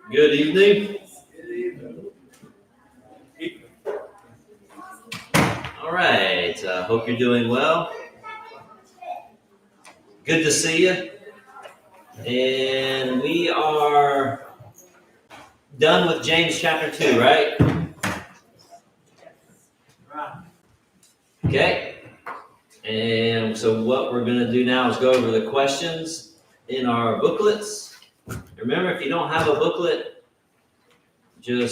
Good evening. All right. Hope you're doing well. Good to see you. And we are done with James chapter 2, right? Okay. And so what we're going to do now is go over the questions in our booklets. Remember, if you don't have a booklet, I'm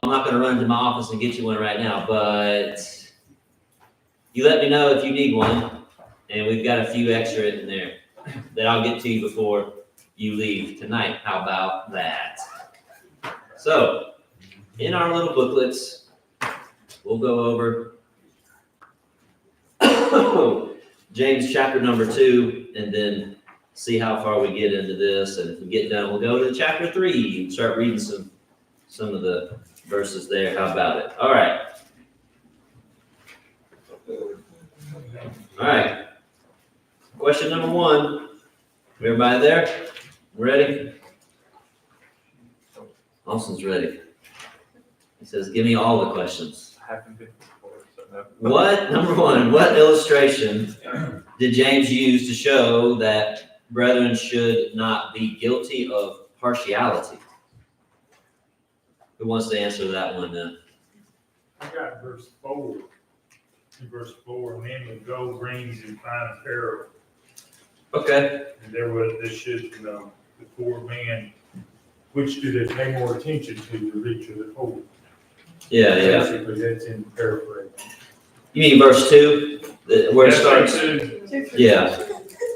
not going to run into my office and get you one right now, but you let me know if you need one, and we've got a few extra in there that I'll get to you before you leave tonight. How about that? So, in our little booklets, we'll go over James chapter number 2, and then see how far we get into this. And if we get done, we'll go to chapter 3 and start reading some of the verses there. How about it? All right. All right. Question number 1. Everybody there? Ready? Austin's ready. He says, give me all the questions. Number 1, what illustration did James use to show that brethren should not be guilty of partiality? Who wants to answer that one then? I got verse 4. In verse 4, men with gold rings and fine apparel. Okay. And this should, the poor man, which do they pay more attention to, the rich or the poor? Yeah. Basically, that's in paraphrase. You mean verse 2, where it starts? 2. Yeah.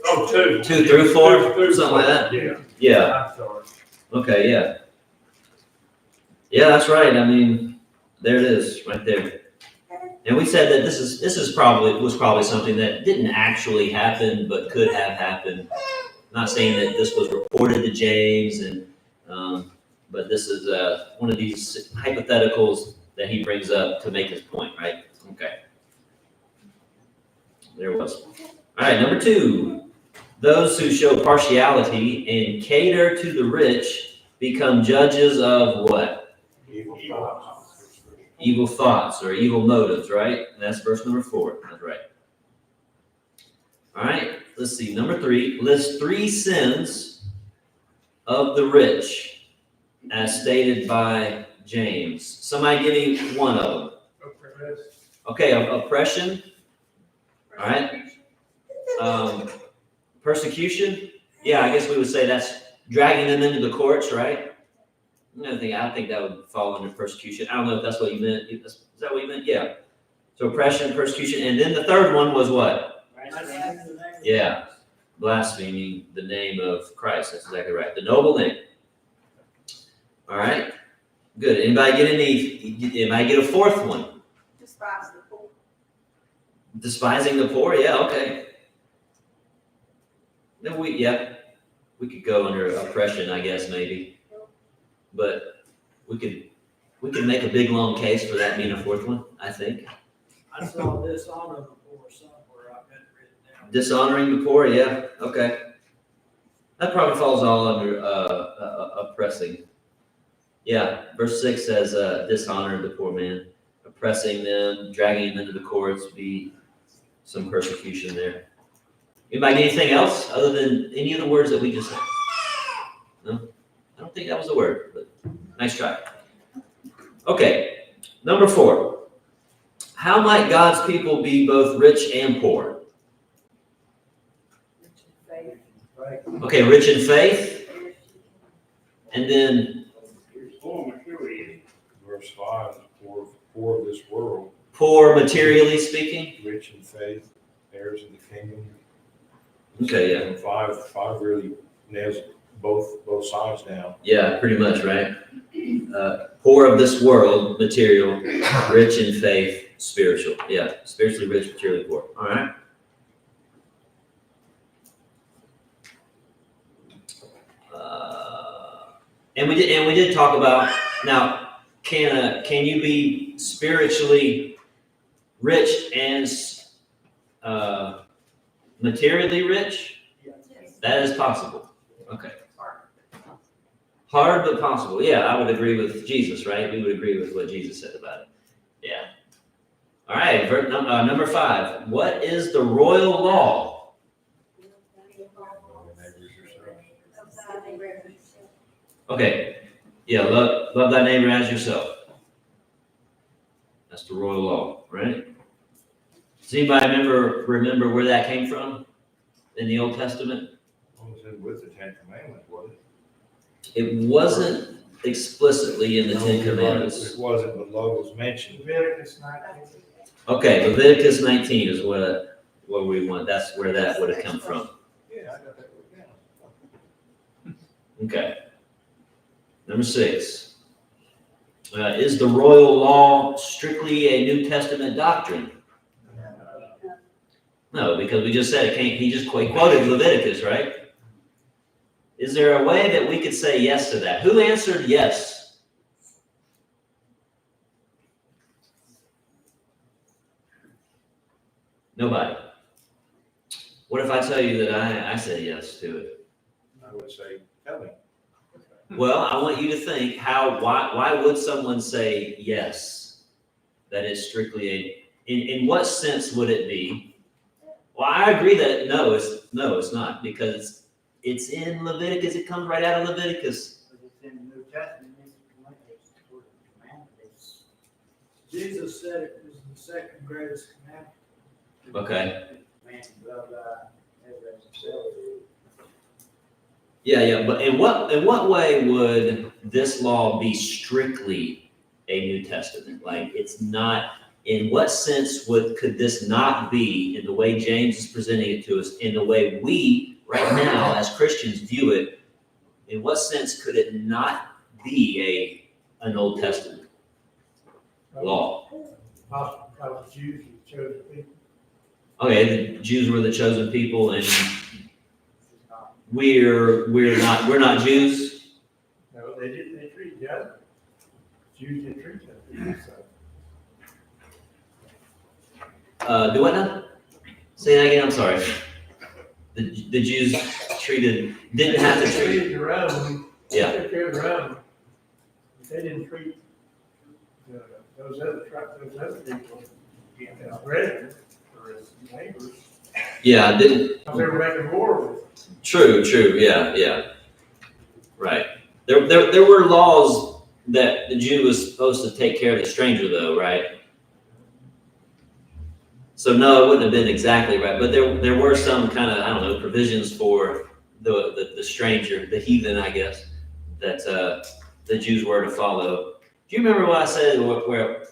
Oh, 2. 2 through 4, something like that. Yeah. I'm sorry. Okay. Yeah. Yeah, that's right. I mean, there it is, right there. And we said that this was probably something that didn't actually happen, but could have happened. Not saying that this was reported to James, but this is one of these hypotheticals that he brings up to make his point, right? Okay. There it was. All right, number 2. Those who show partiality and cater to the rich become judges of what? Evil thoughts or evil motives, right? And that's verse number 4. That's right. All right, let's see. Number 3, list 3 sins of the rich as stated by James. Somebody give me one of them. Okay, oppression. All right. Persecution. Yeah, I guess we would say that's dragging them into the courts, right? I think that would fall under persecution. I don't know if that's what you meant. Is that what you meant? Yeah. So oppression, persecution, and then the third one was what? Yeah. Blaspheming the name of Christ. That's exactly right. The noble name. All right. Good. Anybody get a fourth one? Despising the poor. Despising the poor? Yeah, okay. Then we could go under oppression, I guess, maybe. But we could make a big long case for that being a fourth one, I think. I saw dishonor the poor somewhere. I've got it written down. Dishonoring the poor, yeah, okay. That probably falls all under oppressing. Yeah, verse 6 says dishonor the poor man, oppressing them, dragging them into the courts, be some persecution there. Anybody get anything else other than any of the words that we just said? No? I don't think that was a word, but nice try. Okay, number 4. How might God's people be both rich and poor? Okay, rich in faith. And then verse 5, poor of this world. Poor materially speaking. Rich in faith, heirs of the kingdom. Okay, yeah. Five really nails both sides down. Yeah, pretty much, right? Poor of this world, material, rich in faith, spiritual. Yeah, spiritually rich, materially poor. All right. And we did talk about, now, can you be spiritually rich and materially rich? That is possible. Okay. Hard but possible. Yeah, I would agree with Jesus, right? We would agree with what Jesus said about it. Yeah. All right, number 5. What is the royal law? Okay. Yeah, love thy neighbor as yourself. That's the royal law, right? Does anybody remember where that came from in the Old Testament? What was it with the Ten Commandments, was it? It wasn't explicitly in the No, Ten you're right, Commandments. It wasn't, but love was mentioned. Leviticus 19. Okay, Leviticus 19 is what we want. That's where that would have come from. Yeah, I got that written down. Okay. Number 6. Is the royal law strictly a New Testament doctrine? No, because we just said it can't. He quoted Leviticus, right? Is there a way that we could say yes to that? Who answered yes? Nobody. What if I tell you that I said yes to it? I would say, tell me. Well, I want you to think why would someone say yes? That is strictly in what sense would it be? Well, I agree that no, it's not, because it's in Leviticus. It comes right out of Leviticus. It's in the New Testament. Jesus said it was the second greatest commandment. Okay. Man, love thy neighbor as himself. Yeah, but in what way would this law be strictly a New Testament? Like, it's not. In what sense could this not be, in the way James is presenting it to us, in the way we right now as Christians view it? In what sense could it not be an Old Testament law? Because the Jews were the chosen people. Okay, the Jews were the chosen people, and we're not Jews. No, they didn't. They treated each other. Jews didn't treat each other. So. Do what now? Say that again. I'm sorry. The Jews didn't have to They treat. treated their own. Yeah. They took care of their own. They didn't treat those other people, as brethren or as neighbors. Yeah, didn't. Because they were making war with them. True. Yeah. Right. There were laws that the Jew was supposed to take care of the stranger, though, right? So no, it wouldn't have been exactly right, but there were some kind of, I don't know, provisions for the stranger, the heathen, I guess, that the Jews were to follow. Do you remember what I said where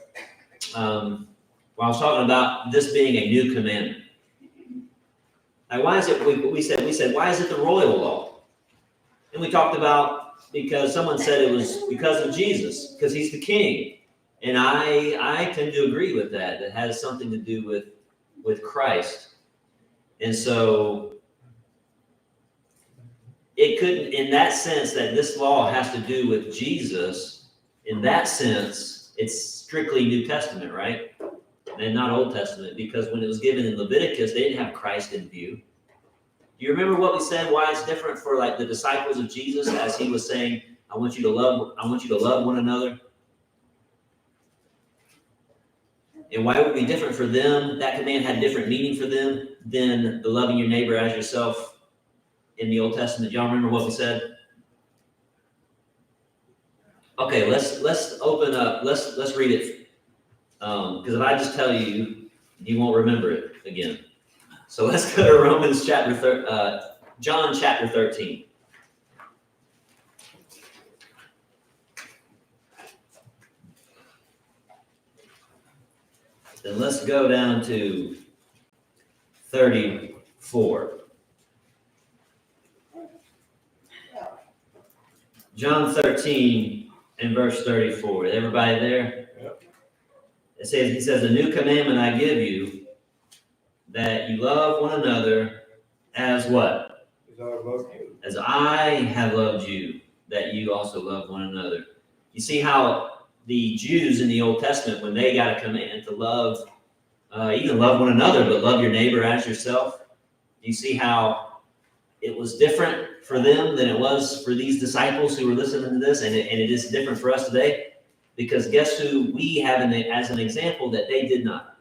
I was talking about this being a new commandment? Like, why is it? We said why is it the royal law? And we talked about because someone said it was because of Jesus, because he's the king, and I tend to agree with that. It has something to do with Christ, and so it couldn't, in that sense, that this law has to do with Jesus. In that sense, it's strictly New Testament, right? And not Old Testament, because when it was given in Leviticus, they didn't have Christ in view. Do you remember what we said? Why it's different for like the disciples of Jesus, as he was saying, I want you to love one another. And why it would be different for them? That command had different meaning for them than the loving your neighbor as yourself in the Old Testament. Y'all remember what we said? Okay, let's open up. Let's read it. Because if I just tell you, you won't remember it again. So let's go to John chapter 13. Then let's go down to 34. John 13 and verse 34. Is everybody there? Yep. He says, a new commandment I give you, that you love one another as what? As I love you. As I have loved you, that you also love one another. You see how the Jews in the Old Testament, when they got a command to love, you can love one another, but love your neighbor as yourself. You see how it was different for them than it was for these disciples who were listening to this, and it is different for us today, because guess who we have as an example that they did not?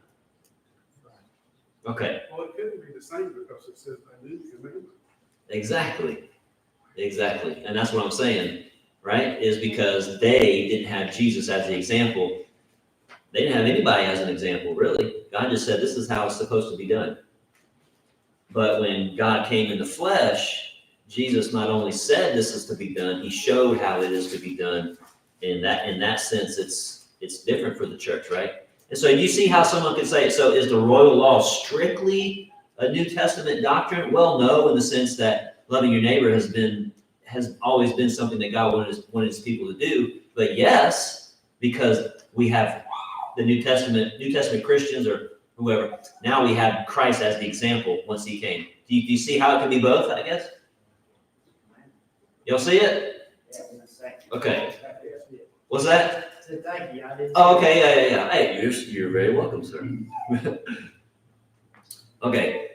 Okay. Well, it couldn't be the same because it says a new commandment. Exactly. And that's what I'm saying, right? Is because they didn't have Jesus as the example. They didn't have anybody as an example, really. God just said, this is how it's supposed to be done. But when God came in the flesh, Jesus not only said this is to be done, he showed how it is to be done. In that sense, it's different for the church, right? And so you see how someone could say, so is the royal law strictly a New Testament doctrine? Well, no, in the sense that loving your neighbor has always been something that God wanted his people to do. But yes, because we have the New Testament Christians or whoever, now we have Christ as the example once he came. Do you see how it can be both, I guess? Y'all see it? Okay. What's that? Thank you. I didn't. Oh, okay, yeah. Hey, you're very welcome, sir. Okay.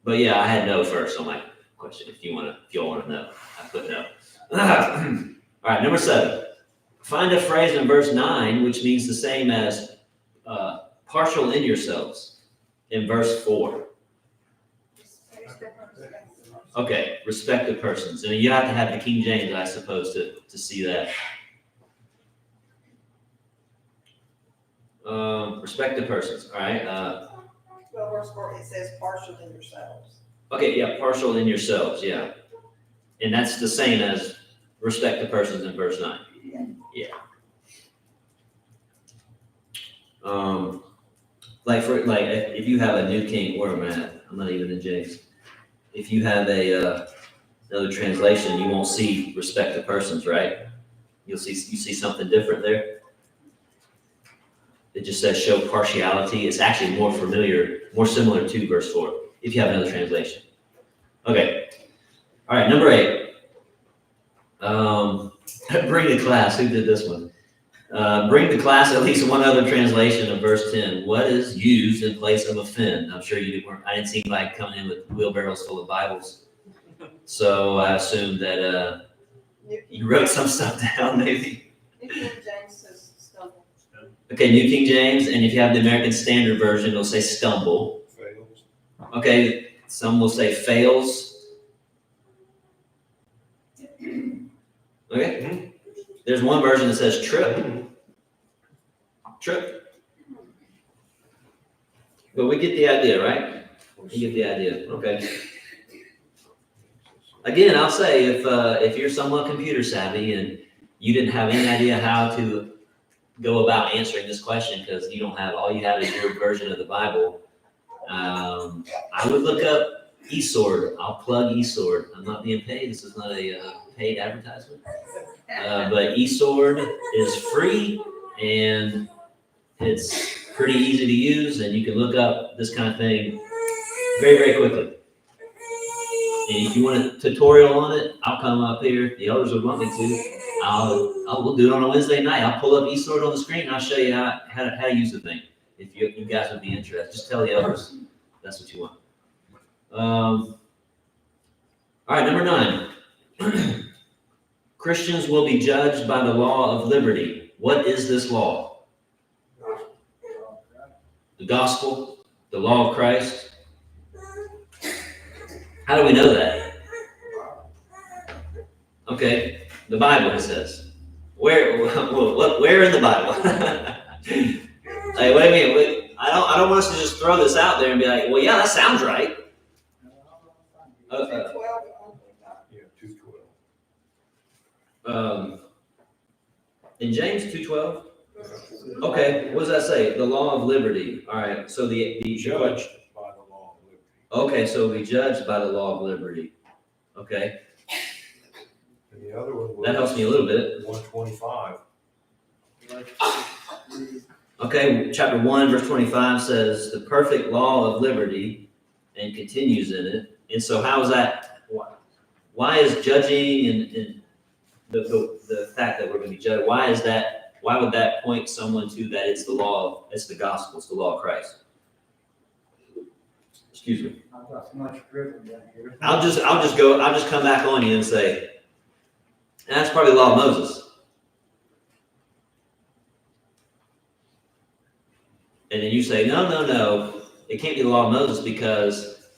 But yeah, I had no first on my question. If y'all want to know, I put no. All right, number 7. Find a phrase in verse 9 which means the same as partial in yourselves in verse 4. Okay, respected persons. And you have to have the King James, I suppose, to see that. Respected persons, all right. Well, verse 4, it says partial in yourselves. Okay, yeah, partial in yourselves, yeah. And that's the same as respected persons in verse 9. Yeah. Like if you have a New King, where am I at? I'm not even in James. If you have another translation, you won't see respected persons, right? You see something different there. It just says show partiality. It's actually more similar to verse 4, if you have another translation. Okay. All right, number 8. Bring the class. Who did this one? Bring the class at least one other translation of verse 10. What is used in place of offend? I'm sure I didn't see anybody coming in with wheelbarrows full of Bibles. So I assumed that you wrote some stuff down, maybe. New King James says stumble. Okay, New King James, and if you have the American Standard Version, it'll say stumble. Fails. Okay, some will say fails. Okay, there's one version that says trip. Trip. But we get the idea, right? You get the idea, okay. Again, I'll say if you're somewhat computer savvy and you didn't have any idea how to go about answering this question because all you have is your version of the Bible, I would look up eSword. I'll plug eSword. I'm not being paid. This is not a paid advertisement. But eSword is free and it's pretty easy to use, and you can look up this kind of thing very, very quickly. And if you want a tutorial on it, I'll come up here. The elders would want me to. We'll do it on a Wednesday night. I'll pull up eSword on the screen and I'll show you how to use the thing. If you guys would be interested, just tell the elders that's what you want. All right, number 9. Christians will be judged by the law of liberty. What is this law? The gospel, the law of Christ. How do we know that? Okay, the Bible, it says. Where in the Bible? Like, what do you mean? I don't want us to just throw this out there and be like, well, yeah, that sounds right. 2:12. Yeah, 2:12. In James 2:12. Okay, what does that say? The law of liberty. All right, so the Judged by the law of liberty. Okay, so be judged by the law of liberty. Okay, And the other one was. that helps me a little bit. 125. Okay, chapter 1, verse 25 says the perfect law of liberty, and continues in it. And so how is that? Why is judging and the fact that we're going to be judged, why would that point someone to that it's the gospel, it's the law of Christ? Excuse me. I've got so much driven down here. I'll just come back on you and say, that's probably the law of Moses. And then you say, no, it can't be the law of Moses because,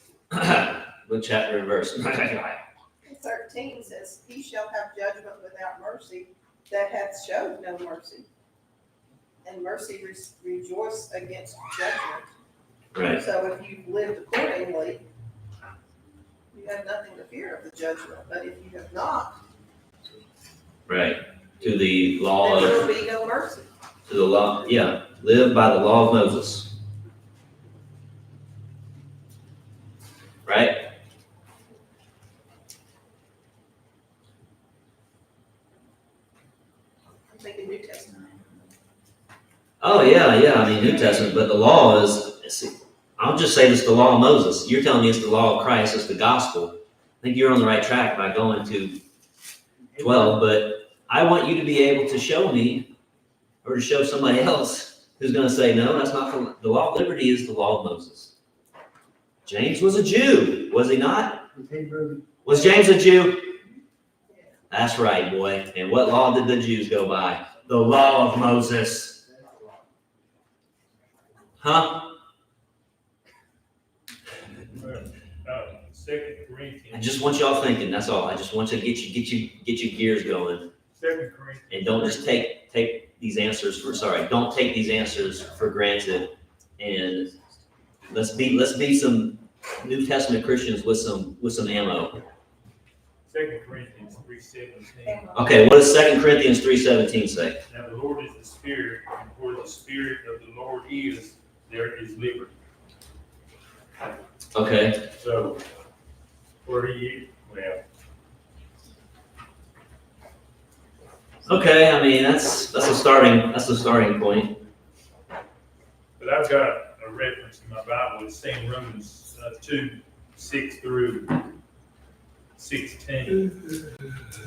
book, chapter, and verse. 13 says, he shall have judgment without mercy that hath showed no mercy. And mercy rejoice against judgment. Right, So if you've lived accordingly, you have nothing to fear of the judgment. But if you have not, right. To the law then there of, will be no mercy. to the law, yeah, live by the law of Moses. Right? I'm thinking New Testament. Oh, yeah, I mean, New Testament, but the law is, see, I'll just say this, the law of Moses. You're telling me it's the law of Christ, it's the gospel. I think you're on the right track by going to 12, but I want you to be able to show me or to show somebody else who's going to say, no, that's not the law of liberty is the law of Moses. James was a Jew, was he not? Was James a Jew? That's right, boy. And what law did the Jews go by? The law of Moses. Huh? 2 I Corinthians, just want y'all thinking, that's all. I just want you to get your gears going. 2 Corinthians. And don't just take these answers don't take these answers for granted. And let's be some New Testament Christians with some ammo. 2 Corinthians 3:17. Okay, what does 2 Corinthians 3:17 say? Now the Lord is the Spirit, and where the Spirit of the Lord is, there is liberty. Okay, So, where do you, well, okay, I mean that's a starting point. but I've got a reference in my Bible, it's saying Romans 2:6 through 16.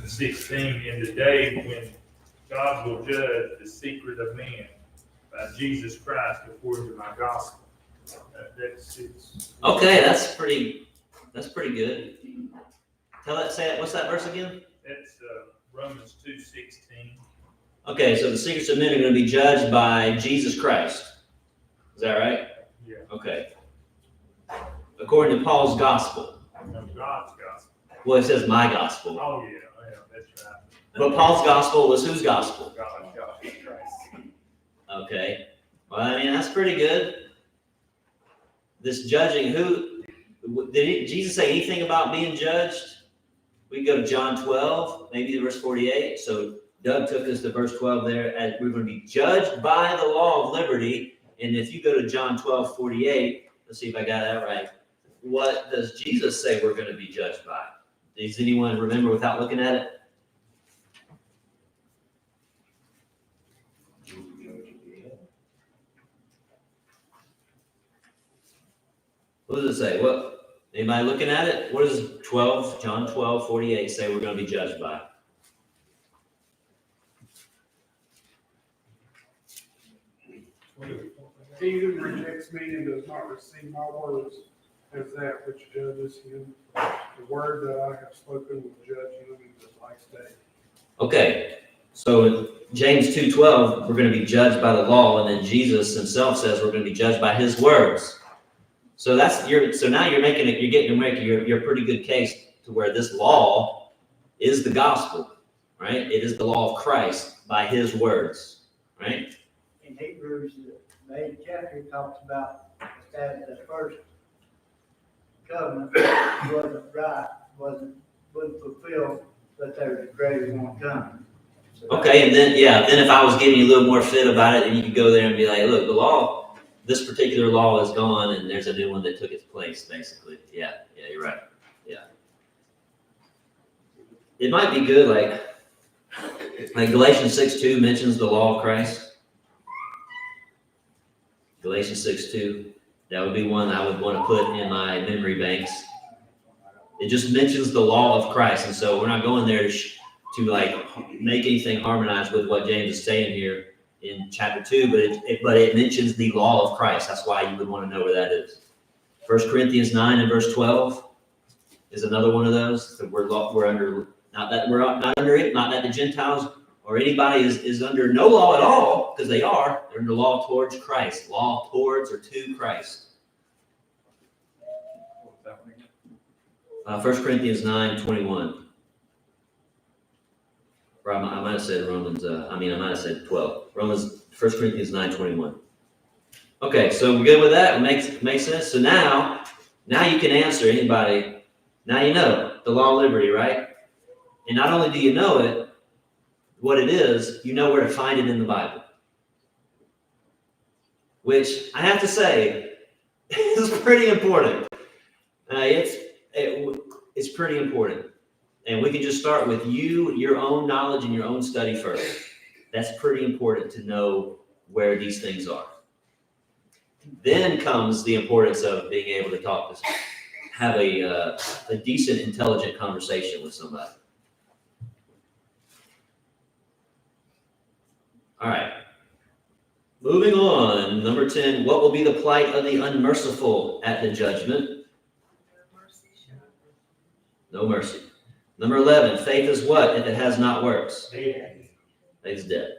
16, in the day when God will judge the secret of man by Jesus Christ according to my gospel. That's it. Okay, that's pretty good. Say that. What's that verse again? That's Romans 2:16. Okay, so the secrets of men are going to be judged by Jesus Christ. Is that right? Yeah. Okay. According to Paul's gospel. No, God's gospel. Well, it says my gospel. Oh, yeah, that's right. But Paul's gospel was whose gospel? God's Christ. Okay. Well, I mean, that's pretty good. This judging, Jesus say anything about being judged? We go to John 12, maybe verse 48. So Doug took us to verse 12 there, as we're going to be judged by the law of liberty. And if you go to John 12:48, let's see if I got that right. What does Jesus say we're going to be judged by? Does anyone remember without looking at it? What does it say? What? Anybody looking at it? What does John 12:48 say we're going to be judged by? He who rejects me and does not receive my words as that which judges him. The word that I have spoken will judge him in the last day. Okay, so in James 2:12, we're going to be judged by the law, and then Jesus himself says we're going to be judged by his words. So now you're getting to make your pretty good case to where this law is the gospel, right? It is the law of Christ by his words, right? In Hebrews, the 8th chapter talks about the first covenant wasn't right, wasn't fulfilled, but there's a greater one coming. So Okay, and then if I was giving you a little more fit about it, then you could go there and be like, look, the law, this particular law is gone, and there's a new one that took its place, basically. Yeah, you're right. Yeah. It might be good, like Galatians 6:2 mentions the law of Christ. Galatians 6:2. That would be one I would want to put in my memory banks. It just mentions the law of Christ, and so we're not going there to make anything harmonized with what James is saying here in chapter 2, but it mentions the law of Christ. That's why you would want to know where that is. 1 Corinthians 9 and verse 12 is another one of those that we're under, not that we're not under it, not that the Gentiles or anybody is under no law at all, because they're under law towards Christ, law towards or to Christ. 1 Corinthians 9:21. Or I might have said Romans, I might have said 12. 1 Corinthians 9:21. Okay, so we're good with that? It makes sense? So now you can answer anybody. Now you know the law of liberty, right? And not only do you know it, what it is, you know where to find it in the Bible. Which I have to say is pretty important. It's pretty important. And we can just start with your own knowledge and your own study first. That's pretty important to know where these things are. Then comes the importance of being able to have a decent, intelligent conversation with somebody. All right. Moving on, number 10, what will be the plight of the unmerciful at the judgment? No mercy. Number 11, faith is what if it has not works? Faith is dead.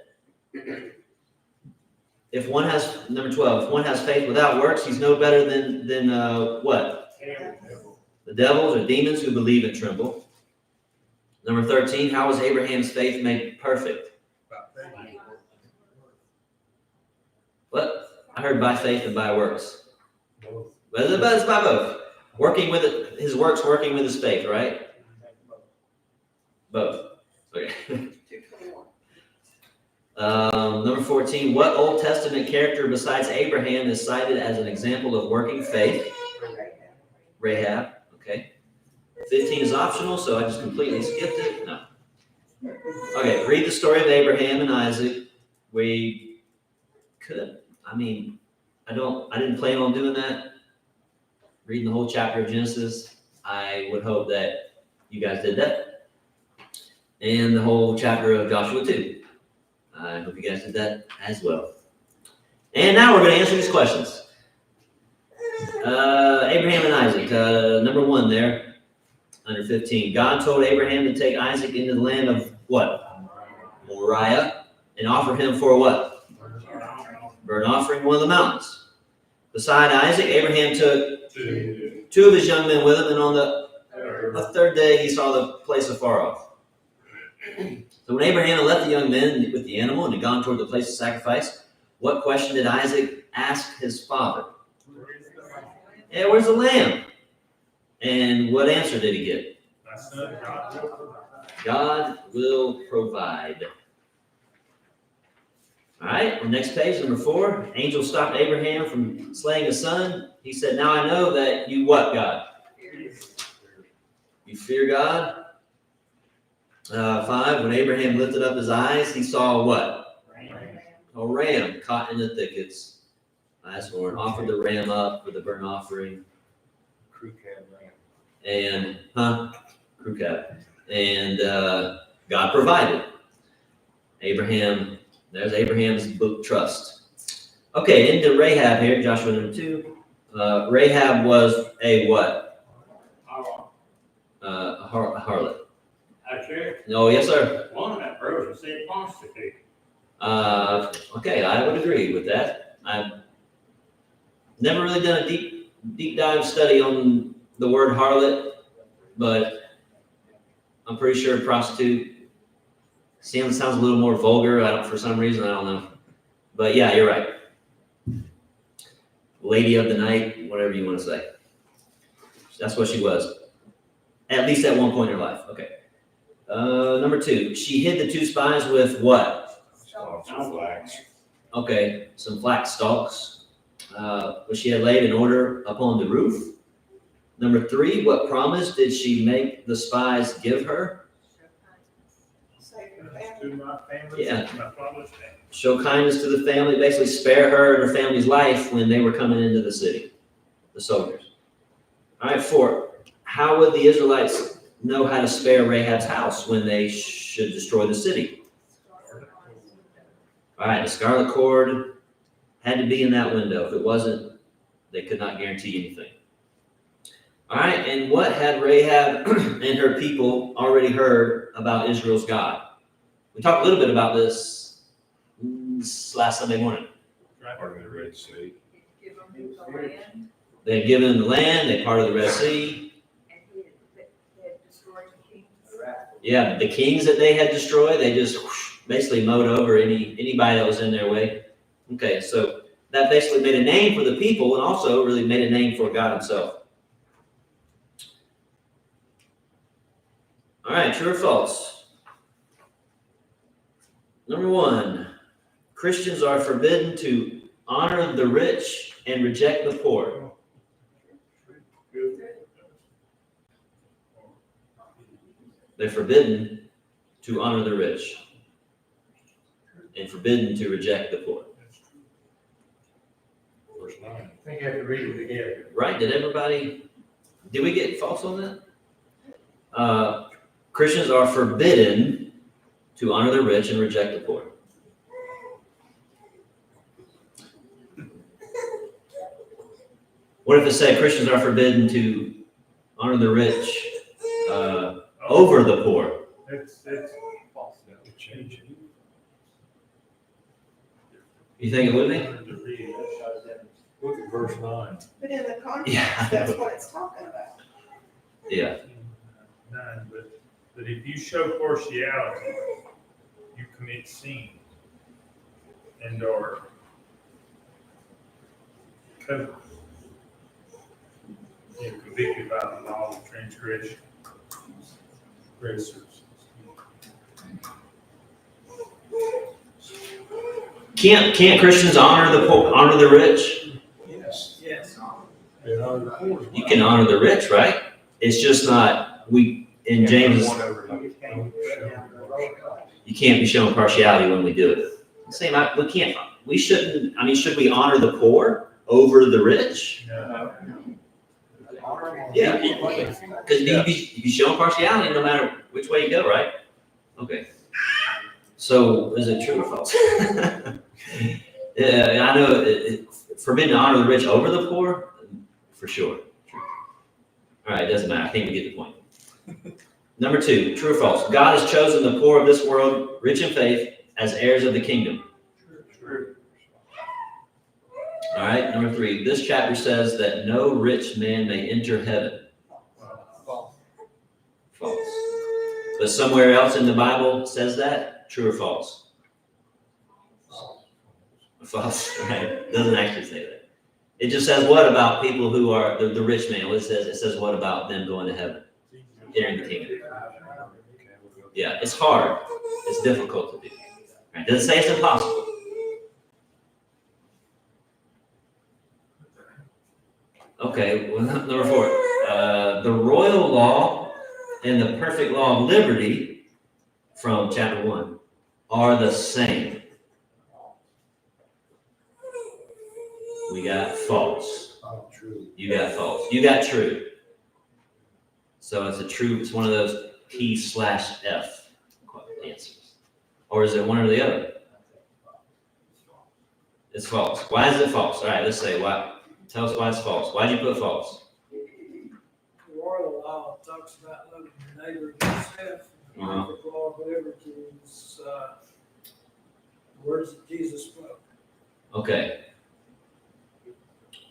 If one has, number 12, if one has faith without works, he's no better than what? The devils or demons who believe and tremble. Number 13, how was Abraham's faith made perfect? What? I heard by faith and by works. But it's by both. Working with it, his works working with his faith, right? Both. Okay. 2:21. Number 14, what Old Testament character besides Abraham is cited as an example of working faith? Rahab. Okay. 15 is optional, so I just completely skipped it. No. Okay, read the story of Abraham and Isaac. We could. I didn't plan on doing that. Reading the whole chapter of Genesis. I would hope that you guys did that. And the whole chapter of Joshua too. I hope you guys did that as well. And now we're going to answer these questions. Abraham and Isaac. Number 1 there, under 15. God told Abraham to take Isaac into the land of what? Moriah, and offer him for what? Burnt offering, one of the mountains. Beside Isaac, Abraham took 2 of his young men with him, and on the third day he saw the place afar off. So when Abraham had left the young men with the animal and had gone toward the place of sacrifice, what question did Isaac ask his father? Yeah, where's the lamb? And what answer did he get? God will provide. All right, the next page, number 4. Angel stopped Abraham from slaying his son. He said, now I know that you what, God? You fear God? 5, when Abraham lifted up his eyes, he saw what? A ram caught in the thickets. Last one, offered the ram up for the burnt offering. Crew cab ram. And, crew cab. And God provided. There's Abraham's book trust. Okay, into Rahab here, Joshua number 2. Rahab was a what? A harlot. Chair, No, yes, sir. one of that person said prostitute. Okay, I would agree with that. I've never really done a deep dive study on the word harlot, but I'm pretty sure prostitute sounds a little more vulgar. For some reason, I don't know. But yeah, you're right. Lady of the night, whatever you want to say. That's what she was. At least at one point in her life. Okay. Number 2, she hid the 2 spies with what? Some flags. Okay, some flax stalks, which she had laid in order upon the roof. Number 3, what promise did she make the spies give her? Save your family. To my family, Yeah. my father's family. Show kindness to the family, basically spare her and her family's life when they were coming into the city, the soldiers. All right, 4, how would the Israelites know how to spare Rahab's house when they should destroy the city? All right, the scarlet cord had to be in that window. If it wasn't, they could not guarantee anything. All right, and what had Rahab and her people already heard about Israel's God? We talked a little bit about this last Sunday morning. Part of the Red Sea. Give them the land, They had given them the land, they parted the Red Sea. and he had destroyed the kings. Yeah, the kings that they had destroyed, they just basically mowed over anybody that was in their way. Okay, so that basically made a name for the people and also really made a name for God himself. All right, true or false? Number 1, Christians are forbidden to honor the rich and reject the poor. They're forbidden to honor the rich and forbidden to reject the poor. Verse 9. I think you have to read it together. Right? Did we get false on that? Christians are forbidden to honor the rich and reject the poor. What if it said Christians are forbidden to honor the rich over the poor? It's false. That would change it. You think it would be? Look at verse 9. But in the context, Yeah. that's what it's talking about. Yeah. None, but if you show partiality, you commit sin and are convicted by the law of transgression. Aggressors. Can't Christians honor the poor, honor the rich? Yes. Yes. And honor the poor as You well. can honor the rich, right? It's just not in James. You can't be showing partiality when we do it. Same, we can't. We shouldn't. I mean, should we honor the poor over the rich? No. Yeah, because you be showing partiality no matter which way you go, right? Okay. So is it true or false? Yeah, I know. Forbidden to honor the rich over the poor, for sure. True. All right, it doesn't matter. I think we get the point. Number 2, true or false? God has chosen the poor of this world, rich in faith, as heirs of the kingdom. True. All right, number 3, this chapter says that no rich man may enter heaven. False. But somewhere else in the Bible says that? True or false? False, right? It doesn't actually say that. It just says what about people who are the rich man? What it says what about them going to heaven, entering the kingdom? Yeah, it's hard. It's difficult to do. Right? It doesn't say it's impossible. Okay, well, number 4. The royal law and the perfect law of liberty from chapter 1 are the same. We got false. Oh, true. You got false. You got true. So it's a true, it's one of those P/F answers. Or is it one or the other? It's false. Why is it false? All right, let's say why. Tell us why it's false. Why'd you put false? The royal law talks about loving your neighbor as yourself. Uh-huh. The law of liberty is words that Jesus spoke. Okay.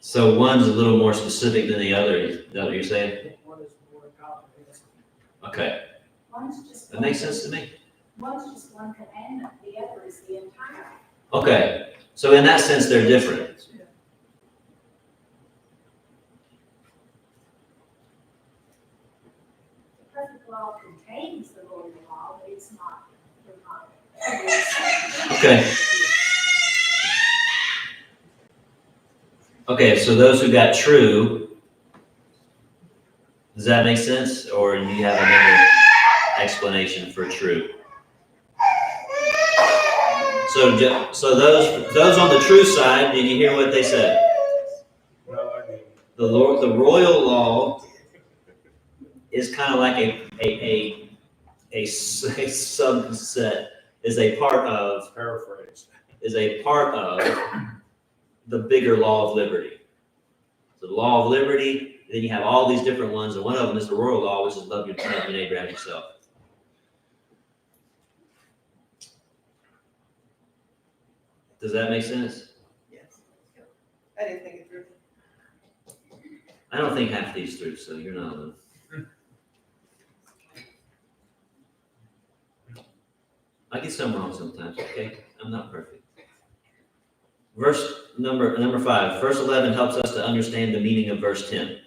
So one's a little more specific than the other. Is that what you're saying? One is more comprehensive. Okay. One's just. That makes sense to me. One's just one commandment, the other is the entire. Okay. So in that sense, they're different. The perfect law contains the royal law, but it's not. Okay. Okay, so those who got true, does that make sense? Or do you have another explanation for true? So those on the true side, did you hear what they said? No, I didn't. The royal law is kind of like a subset, is a part of Paraphrase. the bigger law of liberty. So the law of liberty Then you have all these different ones, and one of them is the royal law, which is love your neighbor as yourself. Does that make sense? Yes. I didn't think it through. I don't think half these through, so you're not alone. I get some wrong sometimes, okay? I'm not perfect. Verse number 5. Verse 11 helps us to understand the meaning of verse 10.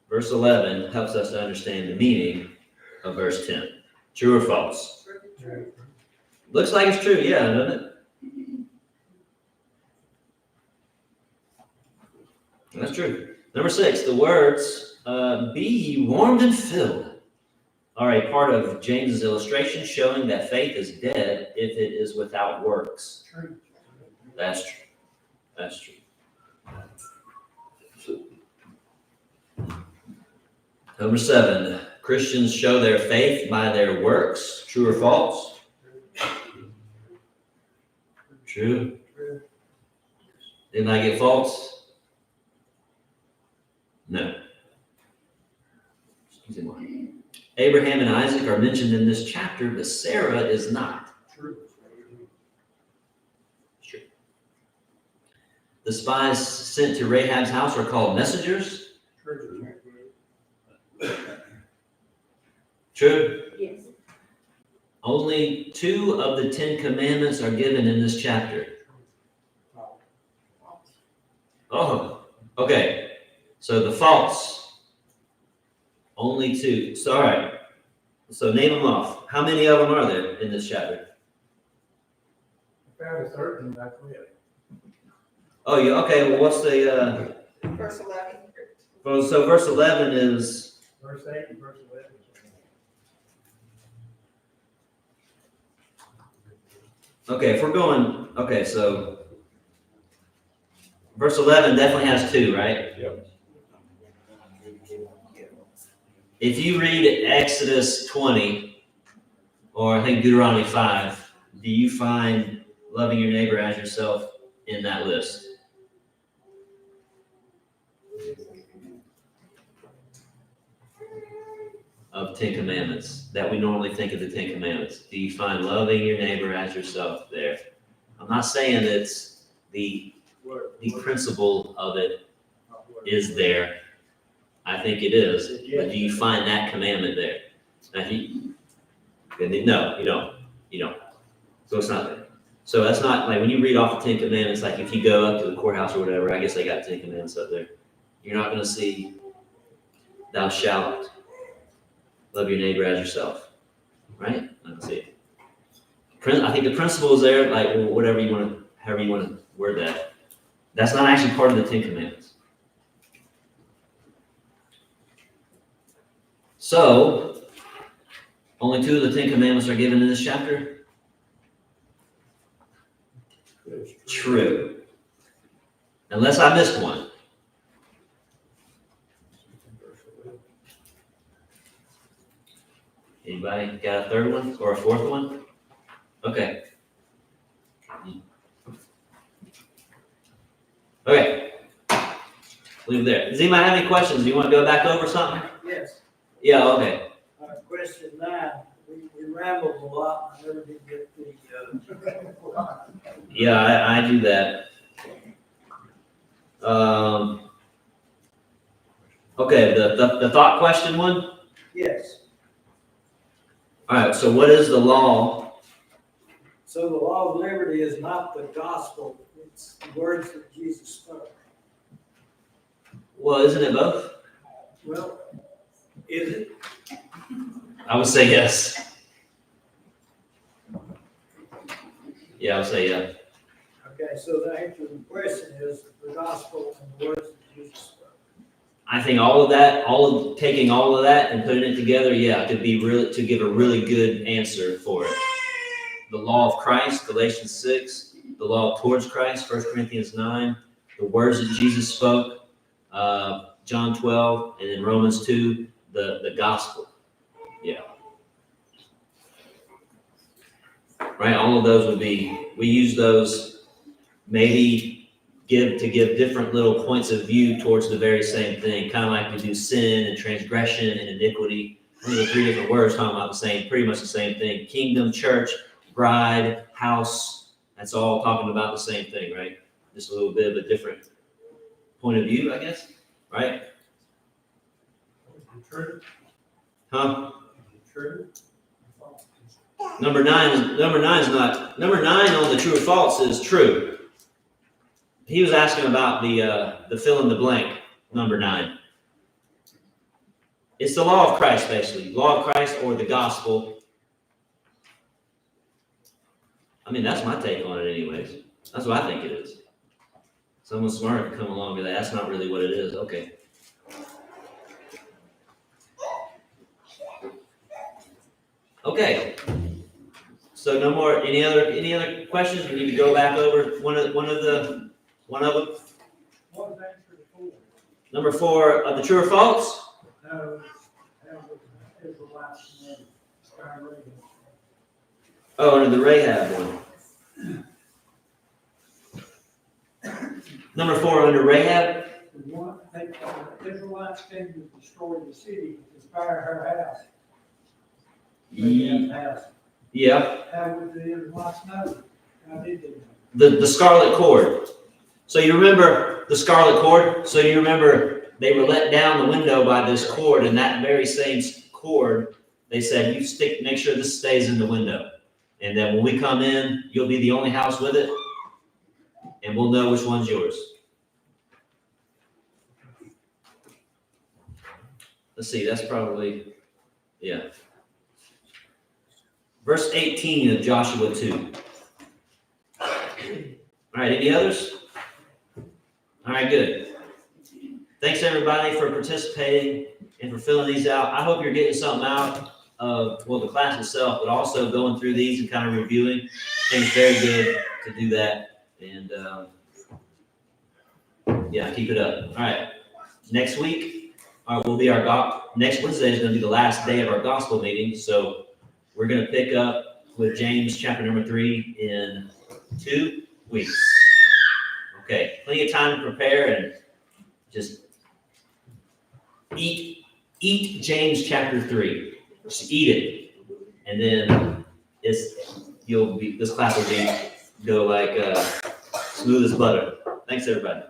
Verse 11 helps us to understand the meaning of verse 10. True or false? Looks like it's true, yeah, doesn't it? That's true. Number 6, the words, be ye warmed and filled, are a part of James's illustration showing that faith is dead if it is without works. That's true. That's true. Number 7, Christians show their faith by their works. True or false? True. Didn't I get false? No. Excuse me. Abraham and Isaac are mentioned in this chapter, but Sarah is not. True. The spies sent to Rahab's house are called messengers. True. Yes. Only 2 of the 10 commandments are given in this chapter. Oh, okay. So the false, only 2. So, all right. So name them off. How many of them are there in this chapter? I found a certain, that's it. Oh, yeah. Okay. Well, what's the? Verse 11. So verse 11 is. Verse 8 and verse 11. Okay, if we're going. Okay, so verse 11 definitely has 2, right? Yep. If you read Exodus 20, or I think Deuteronomy 5, do you find loving your neighbor as yourself in that list? Of 10 commandments that we normally think of the 10 commandments. Do you find loving your neighbor as yourself there? I'm not saying it's the principle of it is there. I think it is, but do you find that commandment there? No, you don't. You don't. So it's not there. So that's not like when you read off the 10 commandments, like if you go up to the courthouse or whatever, I guess they got 10 commandments up there. You're not going to see, thou shalt love your neighbor as yourself, right? I don't see it. I think the principle is there, like whatever you want to, however you want to word that. That's not actually part of the 10 commandments. So, only 2 of the 10 commandments are given in this chapter? True. Unless I missed one. Anybody got a 3rd one or a 4th one? Okay. Okay. Leave it there. Does anybody have any questions? Do you want to go back over something? Yes. Yeah, okay. Question 9, we rambled a lot, I never did get the, Yeah, I do that. Okay, the thought question one? yes. All right, so what is the law? So the law of liberty is not the gospel, it's the words that Jesus spoke. Well, isn't it both? Well, is it? I would say yes. Yeah, I would say yeah. Okay, so the answer to the question is the gospel and the words that Jesus spoke. I think taking all of that and putting it together, yeah, to give a really good answer for it. The law of Christ, Galatians 6, the law towards Christ, 1 Corinthians 9, the words that Jesus spoke, John 12, and then Romans 2, the gospel. Yeah. Right, all of those would be, we use those maybe give different little points of view towards the very same thing, kind of like we do sin and transgression and iniquity. Those are 3 different words talking about pretty much the same thing. Kingdom, church, bride, house, that's all talking about the same thing, right? Just a little bit of a different point of view, I guess, right? True. Huh? True. Number nine is not, number 9 on the true or false is true. He was asking about the fill in the blank, number 9. It's the law of Christ, basically. Law of Christ or the gospel. I mean, that's my take on it anyways. That's what I think it is. Someone smart can come along and be like, that's not really what it is. Okay. Okay. So no more, any other questions? We need to go back over one of them. What was answer 4? Number 4 of the true or false? No, that was Israelites and Skyrim. Oh, under the Rahab one. Number 4 under Rahab? The one, the Israelites came to destroy the city, to fire her house. Rahab's house. Yeah. How would the Israelites know? How did they know? The scarlet cord. So you remember the scarlet cord? So you remember they were let down the window by this cord, and that very same cord, they said, make sure this stays in the window. And then when we come in, you'll be the only house with it, and we'll know which one's yours. Let's see, that's probably, yeah. Verse 18 of Joshua 2. All right, any others? All right, good. Thanks everybody for participating and for filling these out. I hope you're getting something out of, well, the class itself, but also going through these and kind of reviewing. I think it's very good to do that. And yeah, keep it up. All right, next week will be next Wednesday is going to be the last day of our gospel meeting. So we're going to pick up with James chapter number 3 in 2 weeks. Okay, plenty of time to prepare and just eat James chapter 3. Just eat it, and then this class will go like smooth as butter. Thanks, everybody.